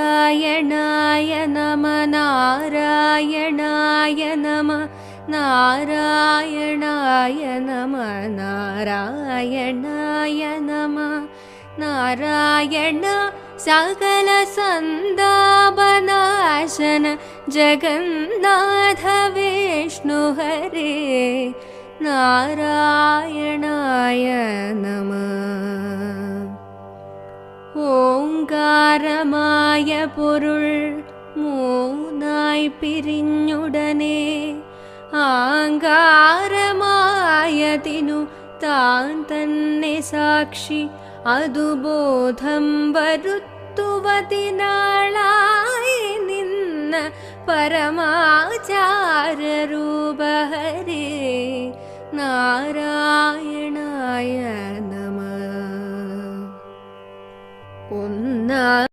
നാരായണായ നമ നാരായണായ നമ നാരായണായ നമ നാരായണായ നമ നാരായണ സകല സന്താപനാശന ജഗന്നാഥ വിഷ്ണു ഹരേ നാരായണായ നമ ഓംകാരമായ പൊരുൾ മൂന്നായി പിരിഞ്ഞുടനെ ആങ്കാരമായതിനു താൻ തന്നെ സാക്ഷി അതുബോധം വരുത്തുവതിനാളായി നിന്ന പരമാചാരരൂപഹരേ നാരായണായ നമ.